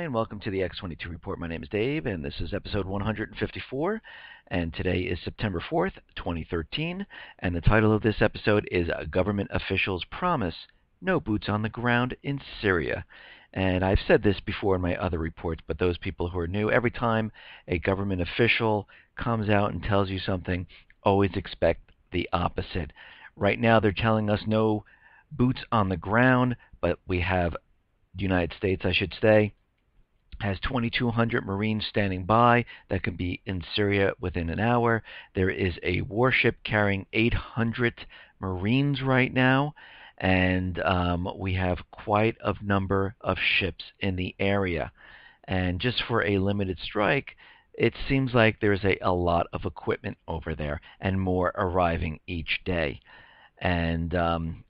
and welcome to the X22 Report. My name is Dave, and this is episode 154, and today is September 4th, 2013, and the title of this episode is Government Officials Promise No Boots on the Ground in Syria. And I've said this before in my other reports, but those people who are new, every time a government official comes out and tells you something, always expect the opposite. Right now they're telling us no boots on the ground, but we have the United States, I should say, has 2,200 Marines standing by that can be in Syria within an hour. There is a warship carrying 800 Marines right now, and we have quite a number of ships in the area. And just for a limited strike, it seems like there's a lot of equipment over there and more arriving each day. And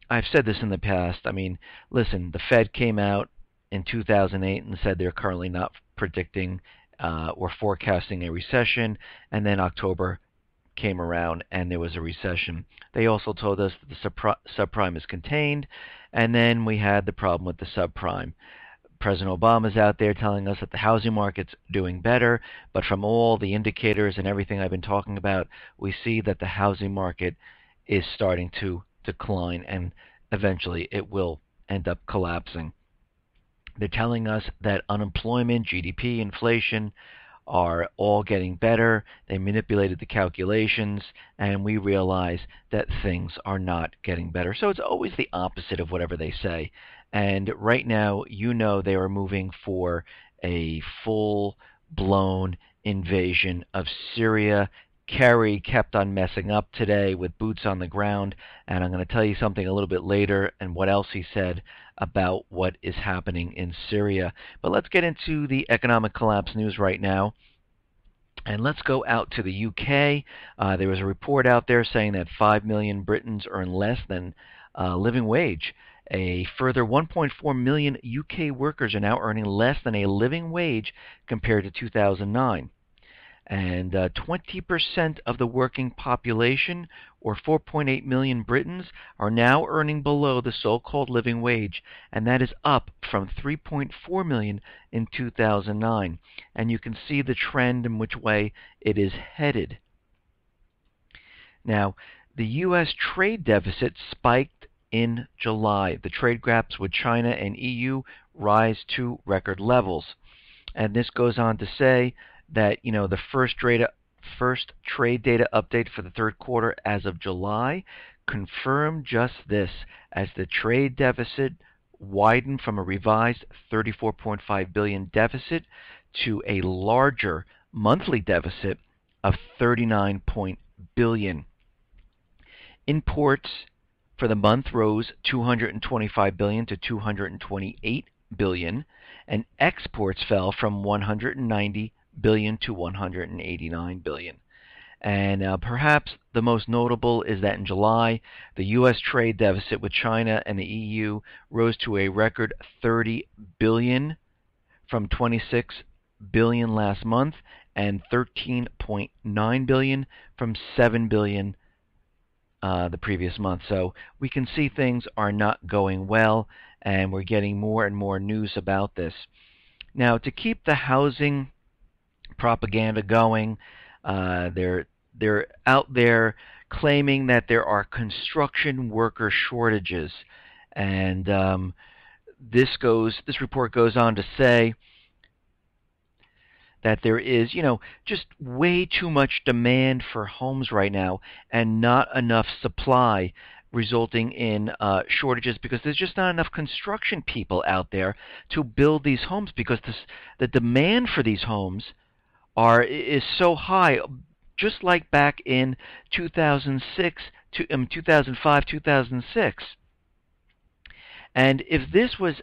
I've said this in the past. I mean, listen, the Fed came out in 2008 and said they're currently not predicting or forecasting a recession, and then October came around and there was a recession. They also told us that the subprime is contained, and then we had the problem with the subprime. President Obama's out there telling us that the housing market's doing better, but from all the indicators and everything I've been talking about, we see that the housing market is starting to decline, and eventually it will end up collapsing. They're telling us that unemployment, GDP, inflation are all getting better. They manipulated the calculations, and we realize that things are not getting better. So it's always the opposite of whatever they say. And right now, you know, they are moving for a full-blown invasion of Syria. Kerry kept on messing up today with boots on the ground, and I'm going to tell you something a little bit later and what else he said about what is happening in Syria. But let's get into the economic collapse news right now. And let's go out to the UK. There was a report out there saying that 5 million Britons earn less than living wage. A further 1.4 million UK workers are now earning less than a living wage compared to 2009. And 20% of the working population, or 4.8 million Britons, are now earning below the so-called living wage, and that is up from 3.4 million in 2009. And you can see the trend in which way it is headed. Now, the U.S. trade deficit spiked in July. The trade gaps with China and EU rise to record levels. And this goes on to say that, you know, the first trade data update for the third quarter as of July confirmed just this, as the trade deficit widened from a revised $34.5 billion deficit to a larger monthly deficit of $39 billion. Imports for the month rose $225 billion to $228 billion, and exports fell from $190 billion to $189 billion. And perhaps the most notable is that in July, the U.S. trade deficit with China and the EU rose to a record $30 billion from $26 billion last month and $13.9 billion from $7 billion the previous month. So we can see things are not going well, and we're getting more and more news about this. Now, to keep the housing propaganda going, they're out there claiming that there are construction worker shortages, and this report goes on to say that there is, you know, just way too much demand for homes right now and not enough supply, resulting in shortages because there's just not enough construction people out there to build these homes, because the demand for these homes is so high, just like back in 2005, 2006. And if this was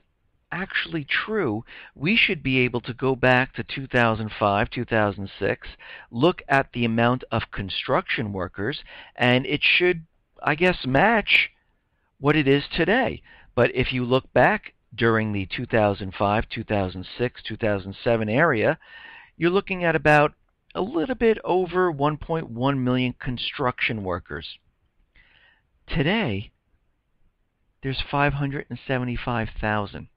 actually true, we should be able to go back to 2005, 2006, look at the amount of construction workers, and it should, I guess, match what it is today. But if you look back during the 2005, 2006, 2007 area, you're looking at about a little bit over 1.1 million construction workers. Today, there's 575,000.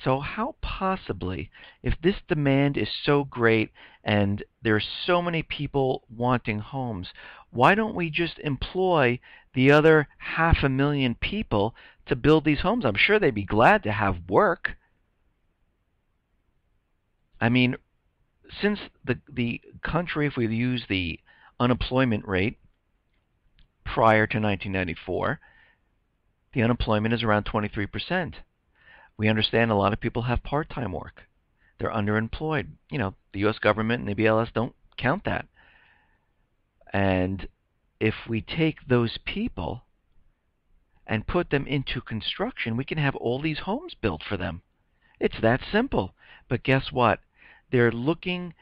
So how possibly, if this demand is so great and there's so many people wanting homes, why don't we just employ the other 500,000 people to build these homes? I'm sure they'd be glad to have work. I mean, since the country, if we use the unemployment rate prior to 1994, the unemployment is around 23%. We understand a lot of people have part-time work. They're underemployed. The U.S. government and the BLS don't count that. And if we take those people and put them into construction, we can have all these homes built for them. It's that simple. But guess what? They're looking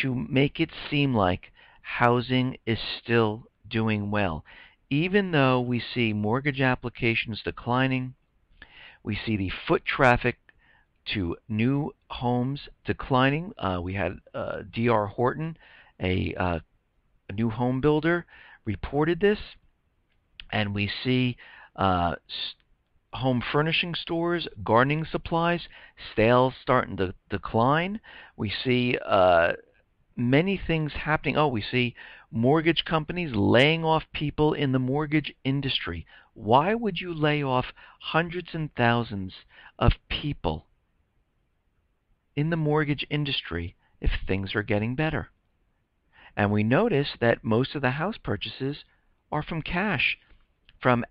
to make it seem like housing is still doing well. Even though we see mortgage applications declining, we see the foot traffic to new homes declining. We had D.R. Horton, a new home builder, reported this, and we see home furnishing stores, gardening supplies, sales starting to decline. We see many things happening. Oh, we see mortgage companies laying off people in the mortgage industry. Why would you lay off hundreds and thousands of people in the mortgage industry if things are getting better? And we notice that most of the house purchases are from cash, from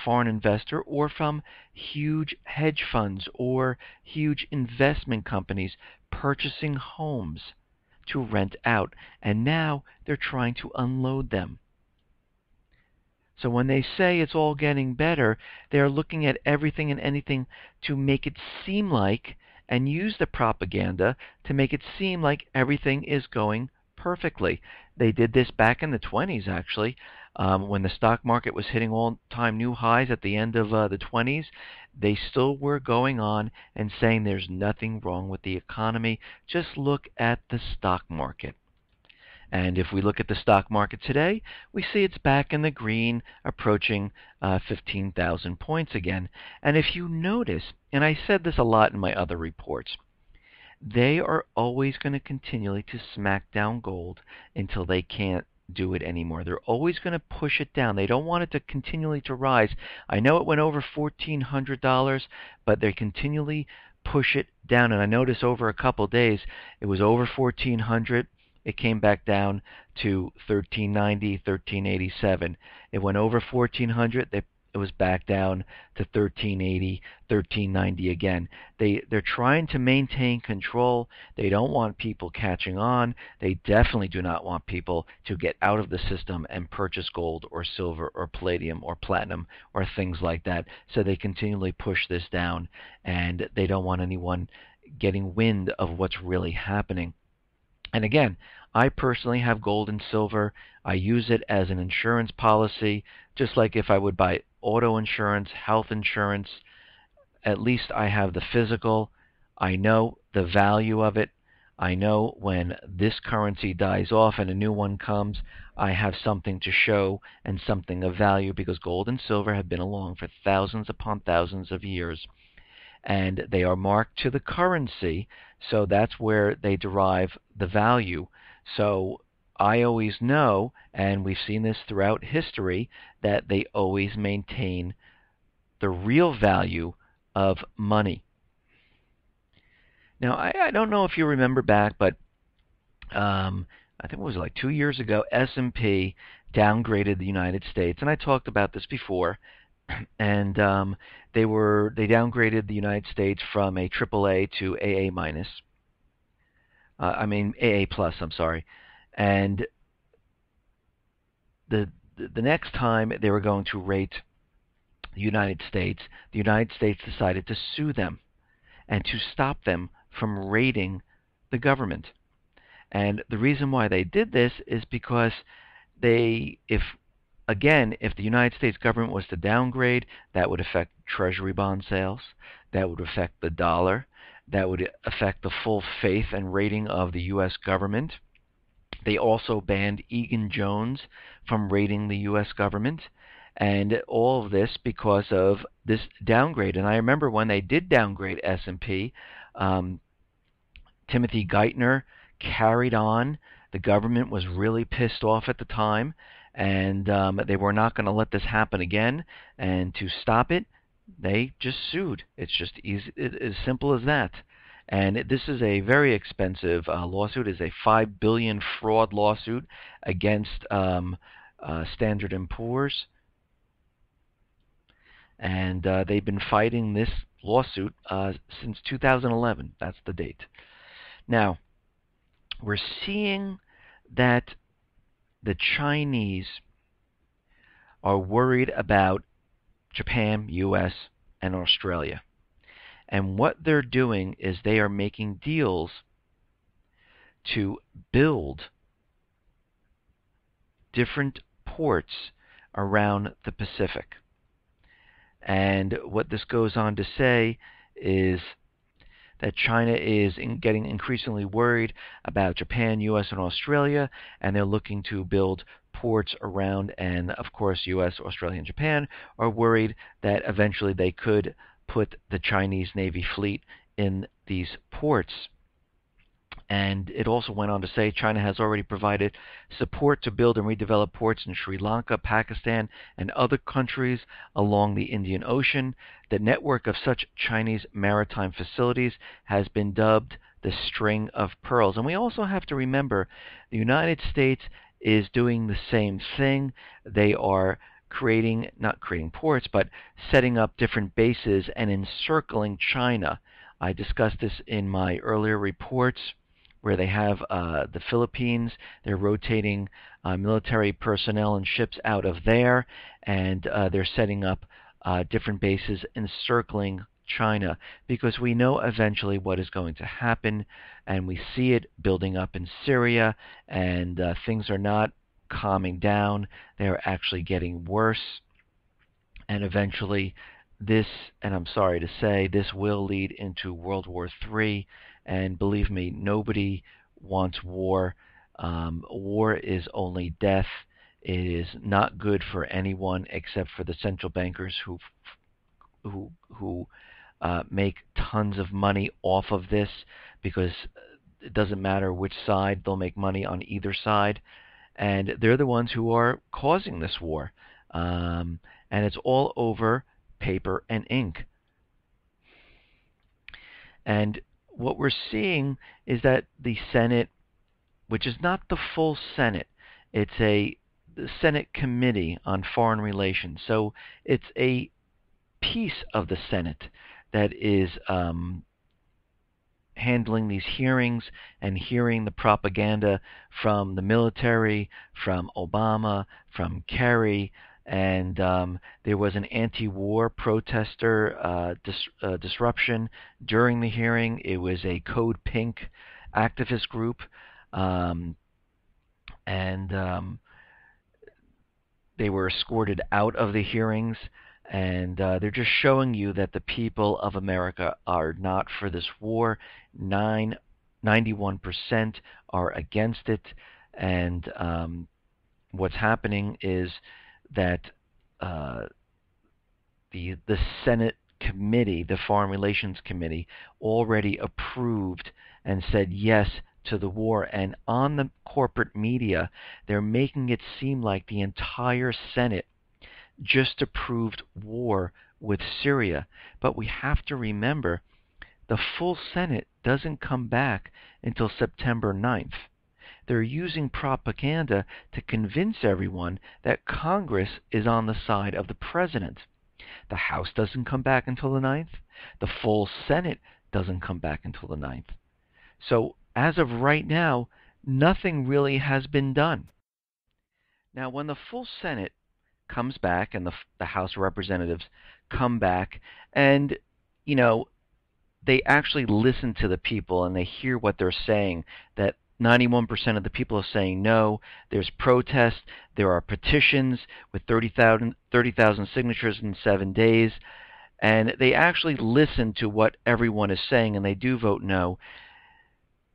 foreign investor, or from huge hedge funds or huge investment companies purchasing homes to rent out, and now they're trying to unload them. So when they say it's all getting better, they're looking at everything and anything to make it seem like, and use the propaganda to make it seem like everything is going perfectly. They did this back in the 20s, actually, when the stock market was hitting all-time new highs at the end of the 20s. They still were going on and saying there's nothing wrong with the economy. Just look at the stock market. And if we look at the stock market today, we see it's back in the green, approaching 15,000 points again. And if you notice, and I said this a lot in my other reports, they are always going to continually to smack down gold until they can't do it anymore. They're always going to push it down. They don't want it to continually to rise. I know it went over $1,400, but they continually push it down. And I noticed over a couple of days, it was over $1,400. It came back down to $1,390, $1,387. It went over $1,400. It was back down to $1,380, $1,390 again. They're trying to maintain control. They don't want people catching on. They definitely do not want people to get out of the system and purchase gold or silver or palladium or platinum or things like that. So they continually push this down, and they don't want anyone getting wind of what's really happening. And again, I personally have gold and silver. I use it as an insurance policy, just like if I would buy auto insurance, health insurance. At least I have the physical. I know the value of it. I know when this currency dies off and a new one comes, I have something to show and something of value, because gold and silver have been along for thousands upon thousands of years. And they are marked to the currency, so that's where they derive the value. So I always know, and we've seen this throughout history, that they always maintain the real value of money. Now, I don't know if you remember back, but I think it was like 2 years ago, S&P downgraded the United States, and I talked about this before. And they downgraded the United States from a AAA to AA minus. AA plus. I'm sorry. And the next time they were going to rate the United States decided to sue them and to stop them from rating the government. And the reason why they did this is because if the United States government was to downgrade, that would affect Treasury bond sales, that would affect the dollar, that would affect the full faith and rating of the U.S. government. They also banned Egan Jones from rating the U.S. government, And all of this because of this downgrade. And I remember when they did downgrade S&P, um, Timothy Geithner carried on. The government was really pissed off at the time, and they were not going to let this happen again. And to stop it, they just sued. It's just easy, as simple as that. And this is a very expensive lawsuit. It's a $5 billion fraud lawsuit against Standard & Poor's. And they've been fighting this lawsuit since 2011. That's the date. Now, we're seeing that the Chinese are worried about Japan, U.S., and Australia. And what they're doing is they are making deals to build different ports around the Pacific. And what this goes on to say is that China is getting increasingly worried about Japan, U.S., and Australia, and they're looking to build ports around, and of course U.S., Australia, and Japan are worried that eventually they could put the Chinese Navy fleet in these ports. And it also went on to say China has already provided support to build and redevelop ports in Sri Lanka, Pakistan, and other countries along the Indian Ocean. The network of such Chinese maritime facilities has been dubbed the String of Pearls. And we also have to remember the United States is doing the same thing. They are not creating ports, but setting up different bases and encircling China. I discussed this in my earlier reports, where they have the Philippines. They're rotating military personnel and ships out of there, and they're setting up different bases encircling China, because we know eventually what is going to happen, and we see it building up in Syria, and things are not calming down. They're actually getting worse, and eventually this, and I'm sorry to say, this will lead into World War III. And believe me, nobody wants war. War is only death. It is not good for anyone except for the central bankers who make tons of money off of this, because it doesn't matter which side, they'll make money on either side. And they're the ones who are causing this war. And it's all over paper and ink. And what we're seeing is that the Senate, which is not the full Senate, it's the Senate Committee on Foreign Relations. So it's a piece of the Senate that is handling these hearings and hearing the propaganda from the military, from Obama, from Kerry. And there was an anti-war protester disruption during the hearing. It was a Code Pink activist group, and they were escorted out of the hearings. And they're just showing you that the people of America are not for this war. 91% are against it. And what's happening is that the Senate Committee, the Foreign Relations Committee, already approved and said yes to the war. And on the corporate media, they're making it seem like the entire Senate just approved war with Syria. But we have to remember, the full Senate doesn't come back until September 9th. They're using propaganda to convince everyone that Congress is on the side of the president. The House doesn't come back until the 9th. The full Senate doesn't come back until the 9th. So as of right now, nothing really has been done. Now, when the full Senate comes back and the House of Representatives come back, and, you know, they actually listen to the people and they hear what they're saying, that 91% of the people are saying no. There's protests. There are petitions with 30,000 signatures in 7 days. And they actually listen to what everyone is saying, and they do vote no.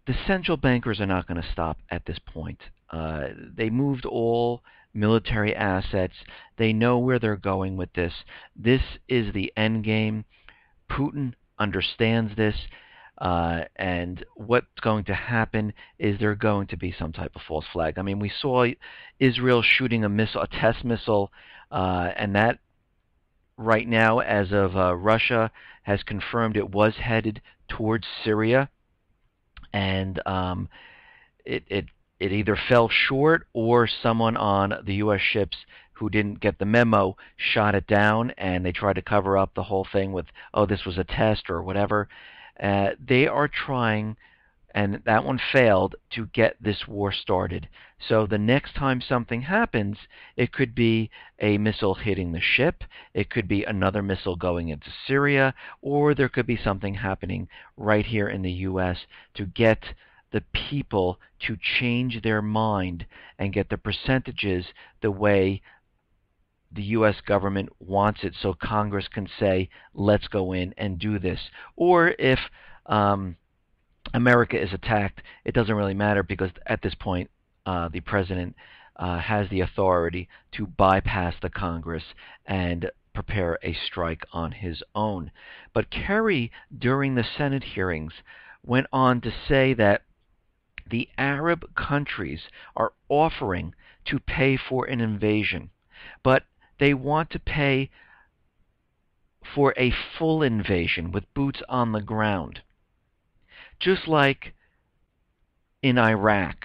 The central bankers are not going to stop at this point. They moved all military assets. They know where they're going with this. This is the end game. Putin understands this, and what's going to happen is there's going to be some type of false flag. I mean, we saw Israel shooting a test missile, and that right now, as of Russia, has confirmed it was headed towards Syria, and it, it it either fell short or someone on the U.S. ships who didn't get the memo shot it down, and they tried to cover up the whole thing with, oh, this was a test or whatever. They are trying, and that one failed, to get this war started. So the next time something happens, it could be a missile hitting the ship, it could be another missile going into Syria, or there could be something happening right here in the U.S. to get the people to change their mind and get the percentages the way the U.S. government wants it, so Congress can say, let's go in and do this. Or if America is attacked, it doesn't really matter, because at this point the president has the authority to bypass the Congress and prepare a strike on his own. But Kerry, during the Senate hearings, went on to say that the Arab countries are offering to pay for an invasion, but they want to pay for a full invasion with boots on the ground, just like in Iraq.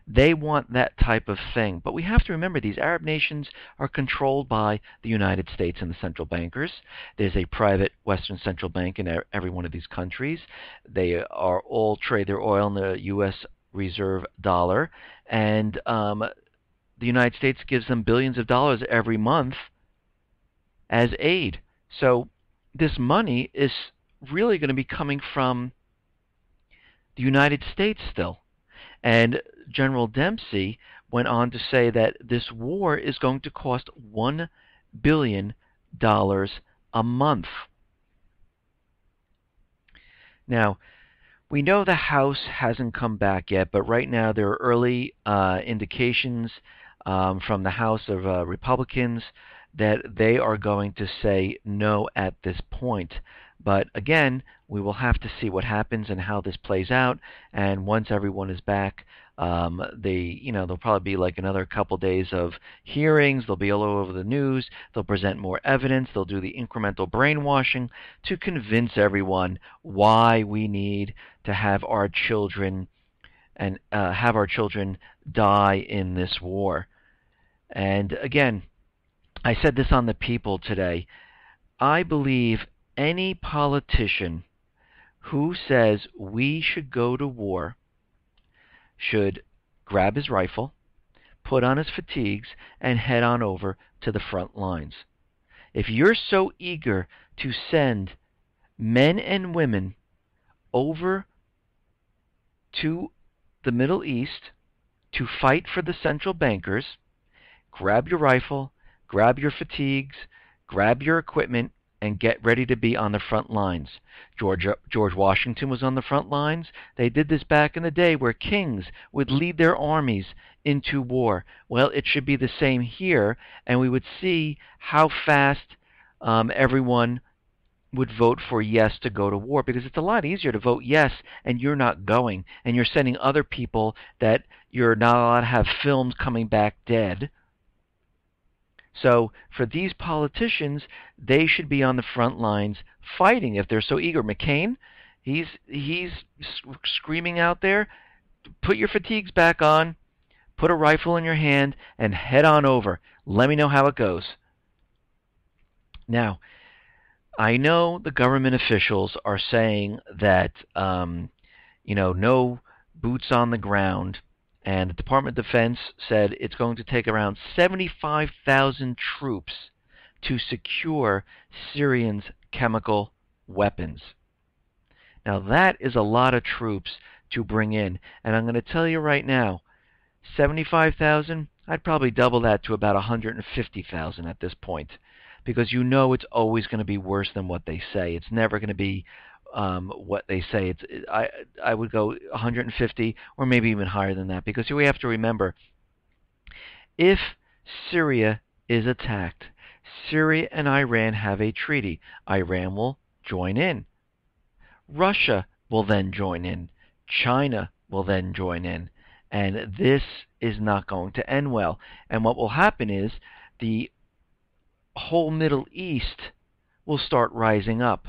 They want that type of thing. But we have to remember, these Arab nations are controlled by the United States and the central bankers. There's a private Western central bank in every one of these countries. They are all trade their oil in the U.S. reserve dollar. And the United States gives them billions of dollars every month as aid. So this money is really going to be coming from the United States still. And General Dempsey went on to say that this war is going to cost $1 billion a month. Now, we know the House hasn't come back yet, but right now there are early indications from the House of Republicans that they are going to say no at this point. But again, we will have to see what happens and how this plays out. And once everyone is back, there'll probably be like another couple days of hearings. They'll be all over the news. They'll present more evidence. They'll do the incremental brainwashing to convince everyone why we need to have our children and have our children die in this war. And again, I said this on The People today. I believe any politician who says we should go to war should grab his rifle, put on his fatigues, and head on over to the front lines. If you're so eager to send men and women over to the Middle East to fight for the central bankers, grab your rifle, grab your fatigues, grab your equipment, and get ready to be on the front lines. George Washington was on the front lines. They did this back in the day where kings would lead their armies into war. Well, it should be the same here, and we would see how fast everyone would vote for yes to go to war, because it's a lot easier to vote yes and you're not going, and you're sending other people that you're not allowed to have filmed coming back dead. So for these politicians, they should be on the front lines fighting if they're so eager. McCain, he's screaming out there, put your fatigues back on, put a rifle in your hand, and head on over. Let me know how it goes. Now, I know the government officials are saying that, no boots on the ground. And the Department of Defense said it's going to take around 75,000 troops to secure Syrians' chemical weapons. Now that is a lot of troops to bring in. And I'm going to tell you right now, 75,000, I'd probably double that to about 150,000 at this point. Because it's always going to be worse than what they say. It's never going to be what they say. I would go 150 or maybe even higher than that, because we have to remember, if Syria is attacked, Syria and Iran have a treaty. Iran will join in. Russia will then join in. China will then join in. And this is not going to end well. And what will happen is the whole Middle East will start rising up.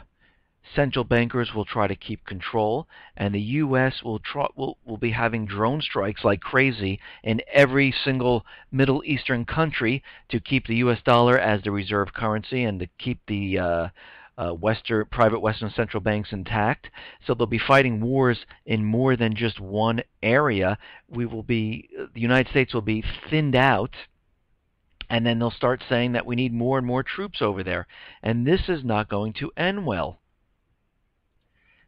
Central bankers will try to keep control, and the U.S. will be having drone strikes like crazy in every single Middle Eastern country to keep the U.S. dollar as the reserve currency and to keep the private Western central banks intact. So they'll be fighting wars in more than just one area. The United States will be thinned out, and then they'll start saying that we need more and more troops over there. And this is not going to end well.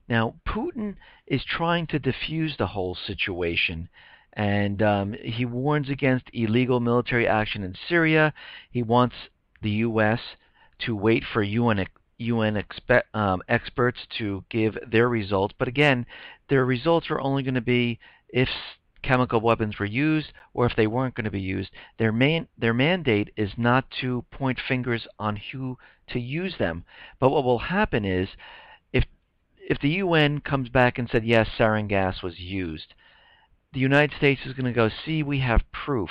Now, Putin is trying to defuse the whole situation, and he warns against illegal military action in Syria. He wants the U.S. to wait for UN experts to give their results. But again, their results are only going to be if chemical weapons were used or if they weren't going to be used. Their mandate is not to point fingers on who to use them. But what will happen is, if the UN comes back and said, yes, sarin gas was used, the United States is going to go, see, we have proof.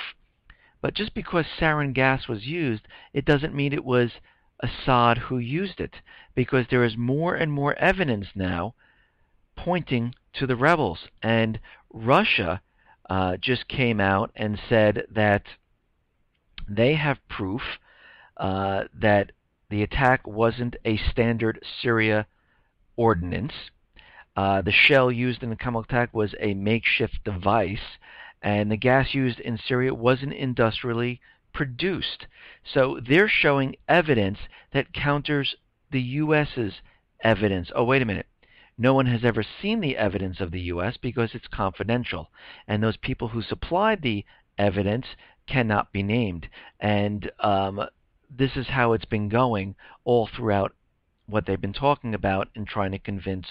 But just because sarin gas was used, it doesn't mean it was Assad who used it, because there is more and more evidence now pointing to the rebels. And Russia just came out and said that they have proof that the attack wasn't a standard Syria ordnance. The shell used in the chemical attack was a makeshift device, and the gas used in Syria wasn't industrially produced. So they're showing evidence that counters the U.S.'s evidence. Oh, wait a minute. No one has ever seen the evidence of the U.S. because it's confidential, and those people who supplied the evidence cannot be named. And this is how it's been going all throughout what they've been talking about and trying to convince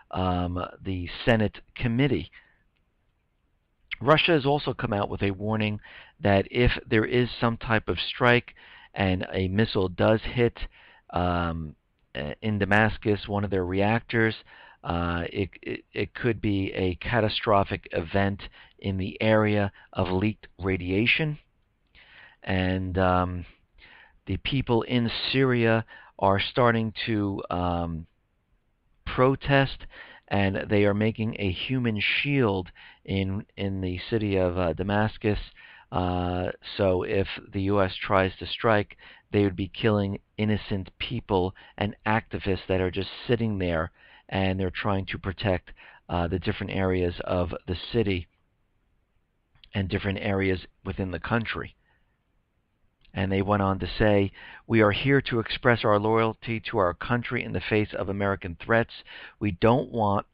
the Senate committee. Russia has also come out with a warning that if there is some type of strike and a missile does hit in Damascus, one of their reactors, it could be a catastrophic event in the area of leaked radiation. And the people in Syria are starting to protest, and they are making a human shield in the city of Damascus. So if the U.S. tries to strike, they would be killing innocent people and activists that are just sitting there, and they're trying to protect the different areas of the city and different areas within the country. And they went on to say, we are here to express our loyalty to our country in the face of American threats. We don't want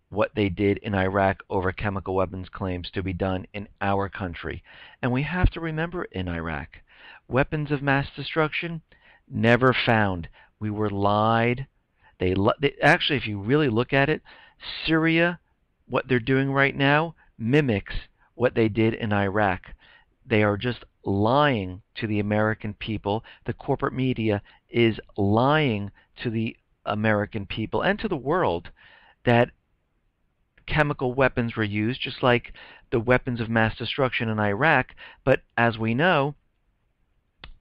what they did in Iraq over chemical weapons claims to be done in our country. And we have to remember, in Iraq, weapons of mass destruction never found. We were lied. They actually, if you really look at it, Syria, what they're doing right now, mimics what they did in Iraq. They are just lying to the American people. The corporate media is lying to the American people and to the world that chemical weapons were used, just like the weapons of mass destruction in Iraq. But as we know,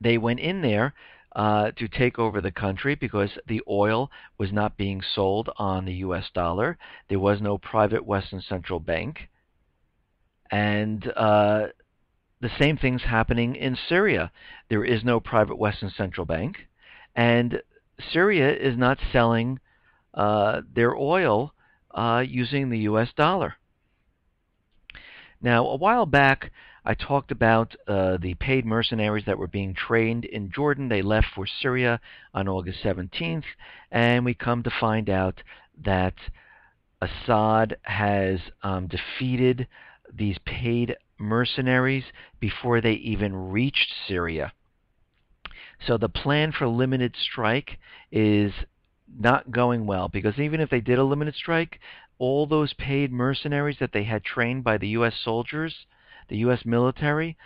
they went in there to take over the country because the oil was not being sold on the U.S. dollar. There was no private Western central bank. And the same thing's happening in Syria. There is no private Western central bank, and Syria is not selling their oil using the U.S. dollar. Now, a while back, I talked about the paid mercenaries that were being trained in Jordan. They left for Syria on August 17th, and we come to find out that Assad has defeated these paid mercenaries before they even reached Syria. So the plan for limited strike is not going well, because even if they did a limited strike, all those paid mercenaries that they had trained by the U.S. soldiers, the U.S. military,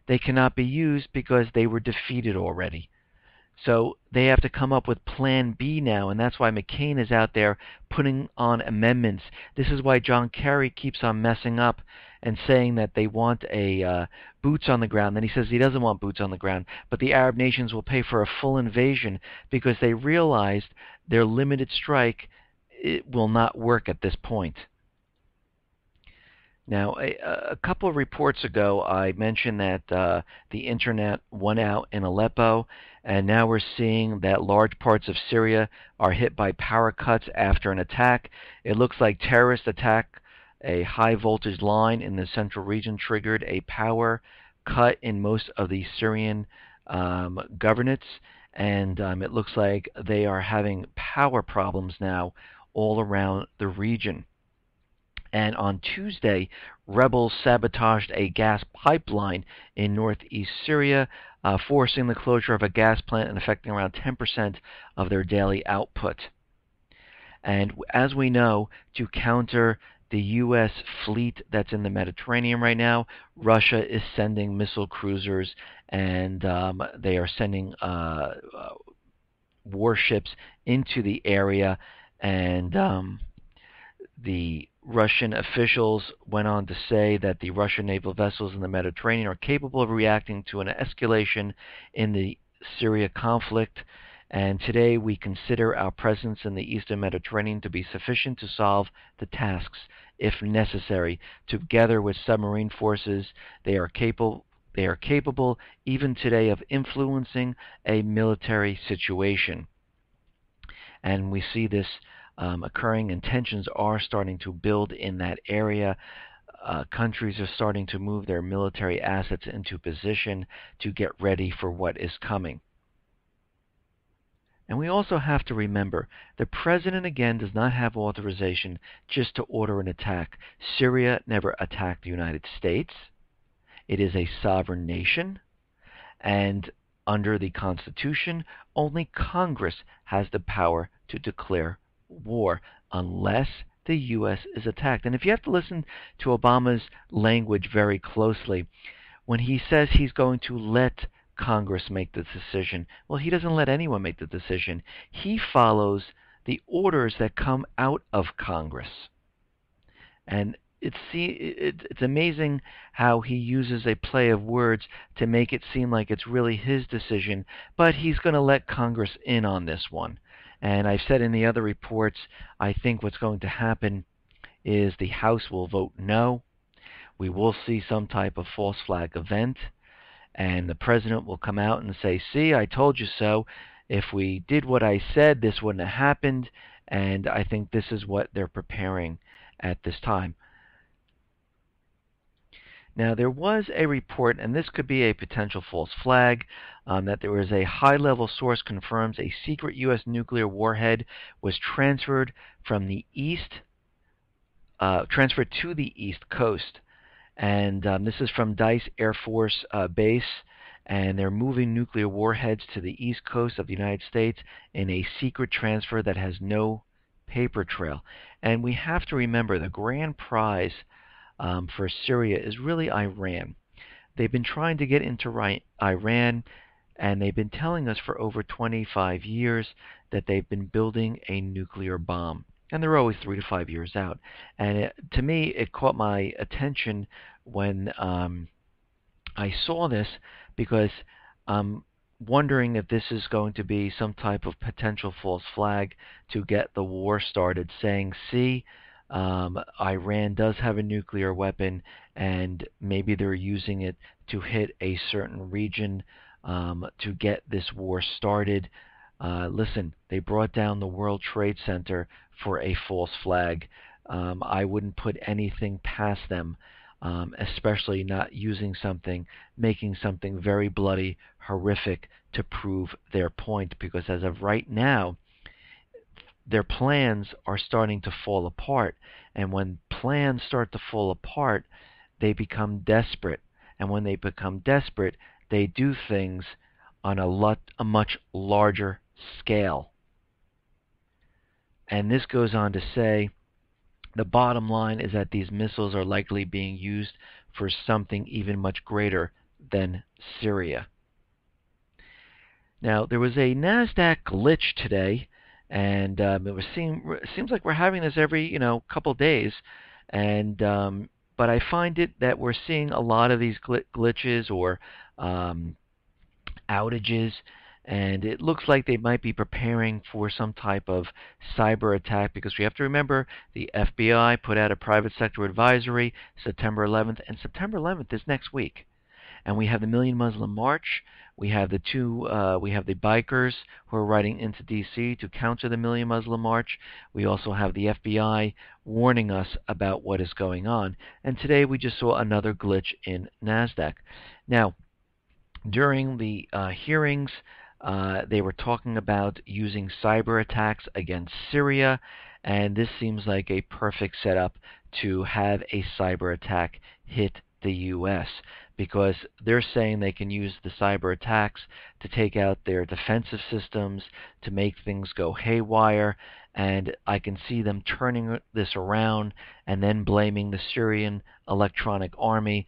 they cannot be used because they were defeated already. So they have to come up with Plan B now, and that's why McCain is out there putting on amendments. This is why John Kerry keeps on messing up and saying that they want a boots on the ground. Then he says he doesn't want boots on the ground, but the Arab nations will pay for a full invasion because they realized their limited strike, it will not work at this point. Now, a couple of reports ago, I mentioned that the internet went out in Aleppo, and now we're seeing that large parts of Syria are hit by power cuts after an attack. It looks like terrorist attack, a high voltage line in the central region triggered a power cut in most of the Syrian governorates, and it looks like they are having power problems now all around the region. And on Tuesday, rebels sabotaged a gas pipeline in northeast Syria, forcing the closure of a gas plant and affecting around 10% of their daily output. And as we know, to counter the U.S. fleet that's in the Mediterranean right now, Russia is sending missile cruisers, and they are sending warships into the area, and the Russian officials went on to say that the Russian naval vessels in the Mediterranean are capable of reacting to an escalation in the Syria conflict, and today we consider our presence in the eastern Mediterranean to be sufficient to solve the tasks, if necessary. Together with submarine forces, they are capable even today of influencing a military situation. And we see this occurring, and tensions are starting to build in that area. Countries are starting to move their military assets into position to get ready for what is coming. And we also have to remember, the president again does not have authorization just to order an attack. Syria never attacked the United States. It is a sovereign nation, and under the Constitution, only Congress has the power to declare war unless the U.S. is attacked. And if you have to listen to Obama's language very closely, when he says he's going to let Congress make the decision, well, he doesn't let anyone make the decision. He follows the orders that come out of Congress. And it's amazing how he uses a play of words to make it seem like it's really his decision, but he's going to let Congress in on this one. And I've said in the other reports, I think what's going to happen is the House will vote no. We will see some type of false flag event, and the president will come out and say, see, I told you so. If we did what I said, this wouldn't have happened. And I think this is what they're preparing at this time. Now, there was a report, and this could be a potential false flag, that there was a high-level source confirms a secret U.S. nuclear warhead was transferred from the transferred to the East Coast. And this is from Dice Air Force Base, and they're moving nuclear warheads to the East Coast of the United States in a secret transfer that has no paper trail. And we have to remember the grand prize for Syria is really Iran. They've been trying to get into Iran, and they've been telling us for over 25 years that they've been building a nuclear bomb. And they're always 3 to 5 years out. And to me, it caught my attention when I saw this, because I'm wondering if this is going to be some type of potential false flag to get the war started, saying, see, Iran does have a nuclear weapon, and maybe they're using it to hit a certain region to get this war started. Listen, they brought down the World Trade Center for a false flag. I wouldn't put anything past them, especially not using something, making something very bloody, horrific to prove their point, because as of right now, their plans are starting to fall apart. And when plans start to fall apart, they become desperate. And when they become desperate, they do things on a much larger scale. And this goes on to say the bottom line is that these missiles are likely being used for something even much greater than Syria. Now, there was a NASDAQ glitch today, and it seems like we're having this every couple days, and but I find it that we're seeing a lot of these glitches or um, outages, and it looks like they might be preparing for some type of cyber attack because we have to remember the FBI put out a private sector advisory September 11th, and September 11th is next week. And we have the Million Muslim March. We have we have the bikers who are riding into D.C. to counter the Million Muslim March. We also have the FBI warning us about what is going on. And today we just saw another glitch in NASDAQ. Now, during the hearings, they were talking about using cyber attacks against Syria, and this seems like a perfect setup to have a cyber attack hit the U.S. because they're saying they can use the cyber attacks to take out their defensive systems, to make things go haywire, and I can see them turning this around and then blaming the Syrian Electronic Army,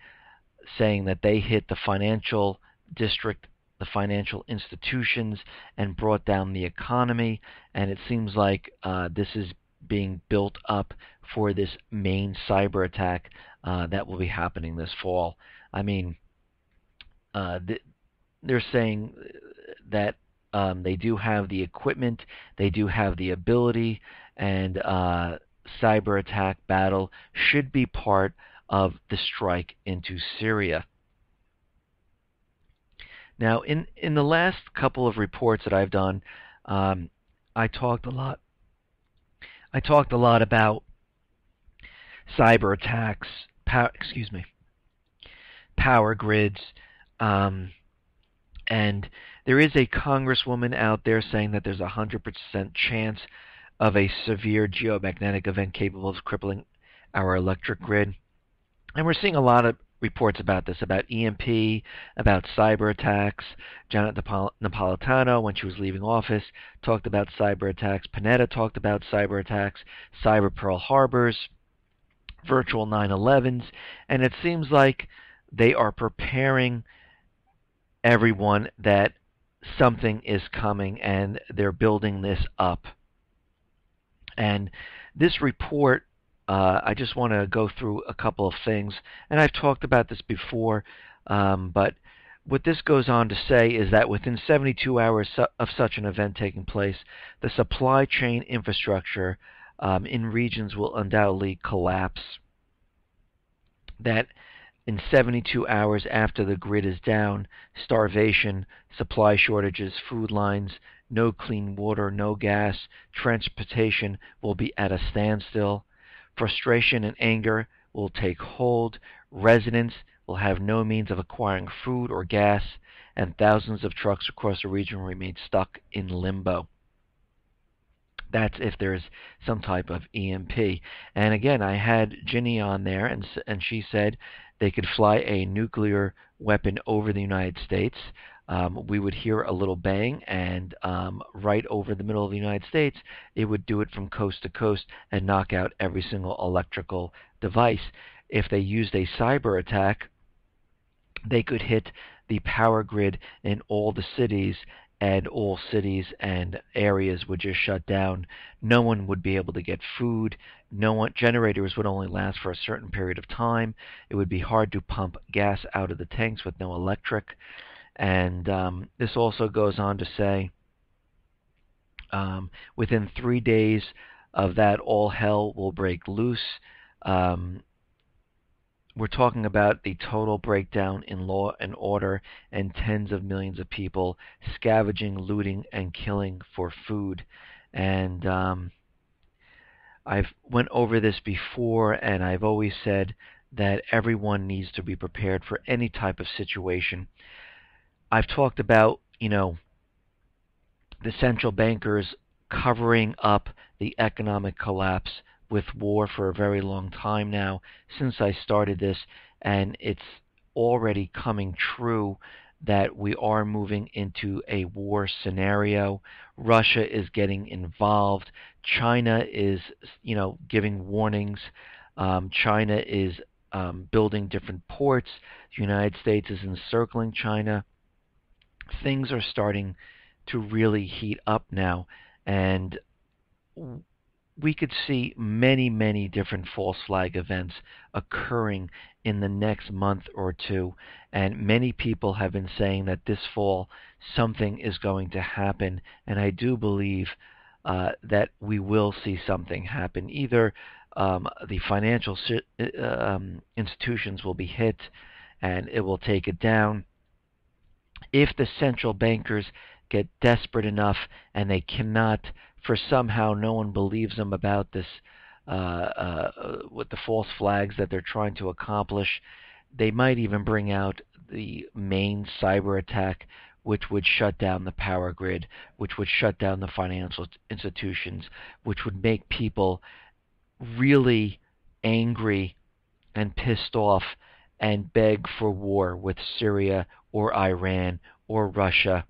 saying that they hit the financial district, the financial institutions, and brought down the economy. And it seems like this is being built up for this main cyber attack that will be happening this fall. I mean, they're saying that they do have the equipment, they do have the ability, and cyber attack battle should be part of the strike into Syria. Now, in the last couple of reports that I've done, I talked a lot. I talked a lot about cyber attacks, power grids, and there is a congresswoman out there saying that there's a 100% chance of a severe geomagnetic event capable of crippling our electric grid. And we're seeing a lot of reports about this, about EMP, about cyber attacks. Janet Napolitano, when she was leaving office, talked about cyber attacks. Panetta talked about cyber attacks, cyber Pearl Harbors, virtual 9/11s, and it seems like they are preparing everyone that something is coming and they're building this up. And this report, I just want to go through a couple of things, and I've talked about this before, but what this goes on to say is that within 72 hours of such an event taking place, the supply chain infrastructure in regions will undoubtedly collapse. That in 72 hours after the grid is down, starvation, supply shortages, food lines, no clean water, no gas, transportation will be at a standstill. Frustration and anger will take hold. Residents will have no means of acquiring food or gas, and thousands of trucks across the region will remain stuck in limbo. That's if there's some type of EMP. And again, I had Ginny on there, and she said they could fly a nuclear weapon over the United States. We would hear a little bang, and right over the middle of the United States, it would do it from coast to coast and knock out every single electrical device. If they used a cyber attack, they could hit the power grid in all the cities, and all cities and areas would just shut down. No one would be able to get food. Generators would only last for a certain period of time. It would be hard to pump gas out of the tanks with no electric. And this also goes on to say, within 3 days of that, all hell will break loose. We're talking about the total breakdown in law and order, and tens of millions of people scavenging, looting, and killing for food. And I've went over this before, and I've always said that everyone needs to be prepared for any type of situation. I've talked about, the central bankers covering up the economic collapse with war for a very long time now, since I started this, and it's already coming true that we are moving into a war scenario. Russia is getting involved China is, giving warnings. China is building different ports. The United States is encircling China. Things are starting to really heat up now, and we could see many, many different false flag events occurring in the next month or two. And many people have been saying that this fall something is going to happen. And I do believe that we will see something happen. Either the financial institutions will be hit and it will take it down. If the central bankers get desperate enough and they cannot, for somehow no one believes them about this, with the false flags that they're trying to accomplish, they might even bring out the main cyber attack, which would shut down the power grid, which would shut down the financial institutions, which would make people really angry and pissed off and beg for war with Syria or Iran or Russia.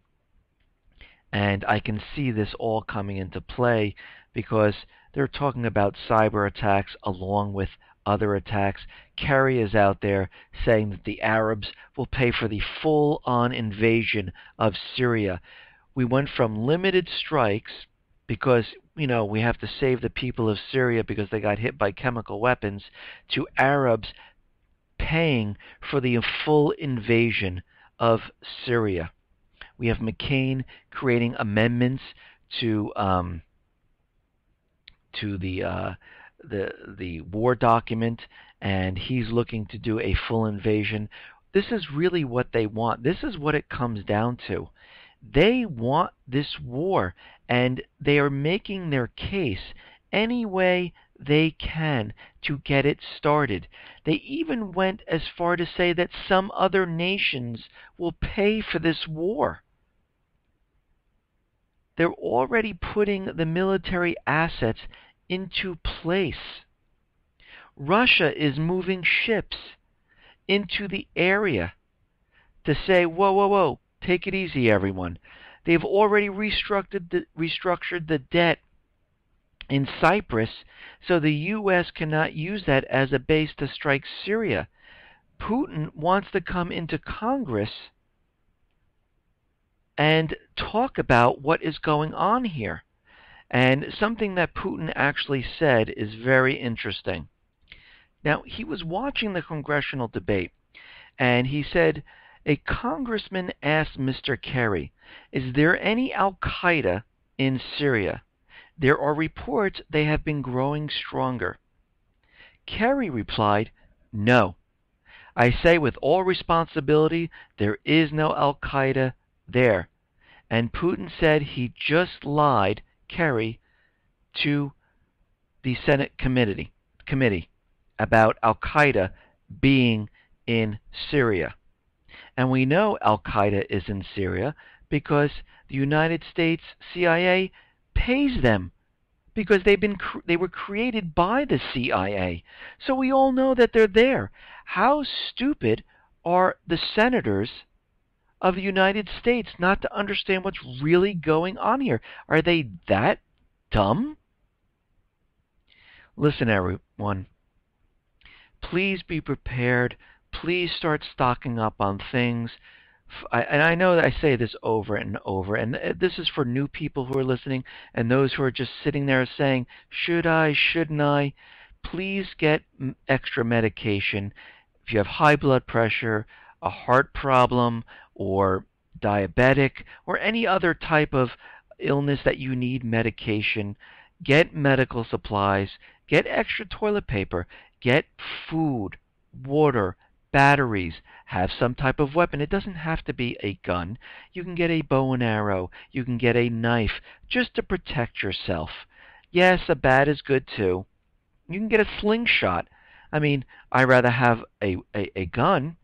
And I can see this all coming into play because they're talking about cyber attacks along with other attacks. Kerry is out there saying that the Arabs will pay for the full-on invasion of Syria. We went from limited strikes because, we have to save the people of Syria because they got hit by chemical weapons, to Arabs paying for the full invasion of Syria. We have McCain creating amendments to the war document, and he's looking to do a full invasion. This is really what they want. This is what it comes down to. They want this war, and they are making their case any way they can to get it started. They even went as far to say that some other nations will pay for this war. They're already putting the military assets into place. Russia is moving ships into the area to say, whoa, whoa, whoa, take it easy, everyone. They've already restructured the debt in Cyprus, so the U.S. cannot use that as a base to strike Syria. Putin wants to come into Congress and talk about what is going on here. And something that Putin actually said is very interesting. Now, he was watching the congressional debate, and he said, a congressman asked Mr. Kerry, is there any Al-Qaeda in Syria? There are reports they have been growing stronger. Kerry replied, no. I say with all responsibility, there is no Al-Qaeda there. And Putin said he just lied, Kerry, to the Senate committee about Al-Qaeda being in Syria. And we know Al-Qaeda is in Syria because the United States CIA pays them, because they were created by the CIA. So we all know that they're there. How stupid are the senators of the United States not to understand what's really going on here? Are they that dumb? Listen, everyone. Please be prepared. Please start stocking up on things. And I know that I say this over and over, and this is for new people who are listening and those who are just sitting there saying, should I, shouldn't I? Please get extra medication. If you have high blood pressure, a heart problem, or diabetic, or any other type of illness that you need medication, get medical supplies, get extra toilet paper, get food, water, batteries, have some type of weapon. It doesn't have to be a gun. You can get a bow and arrow. You can get a knife just to protect yourself. Yes, a bat is good too. You can get a slingshot. I mean, I'd rather have a gun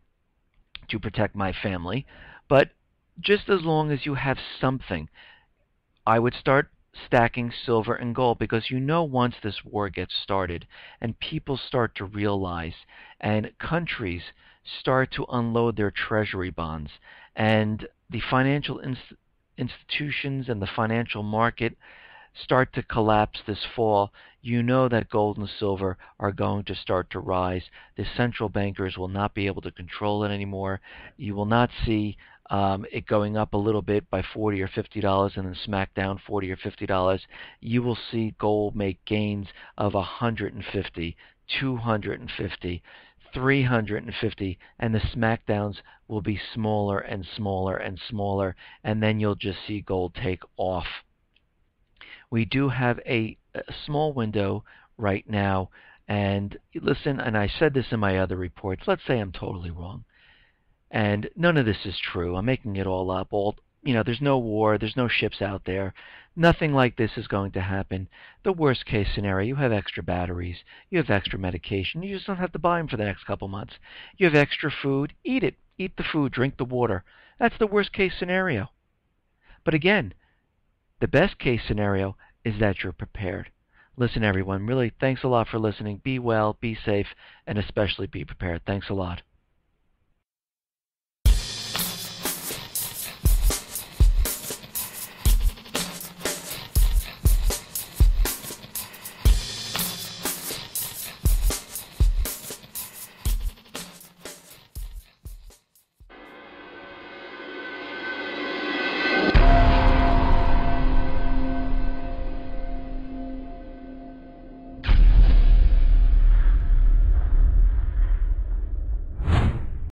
to protect my family, but just as long as you have something, I would start stacking silver and gold, because once this war gets started and people start to realize and countries start to unload their treasury bonds and the financial institutions and the financial market start to collapse this fall, you know that gold and silver are going to start to rise. The central bankers will not be able to control it anymore. You will not see it going up a little bit by $40 or $50 and then smack down $40 or $50. You will see gold make gains of 150, 250, 350, and the smackdowns will be smaller and smaller and smaller, and then you'll just see gold take off. We do have a small window right now, and listen, and I said this in my other reports, let's say I'm totally wrong. And none of this is true. I'm making it all up. There's no war. There's no ships out there. Nothing like this is going to happen. The worst case scenario, you have extra batteries. You have extra medication. You just don't have to buy them for the next couple months. You have extra food. Eat it. Eat the food. Drink the water. That's the worst case scenario. But again, the best case scenario is that you're prepared. Listen, everyone, really, thanks a lot for listening. Be well, be safe, and especially be prepared. Thanks a lot.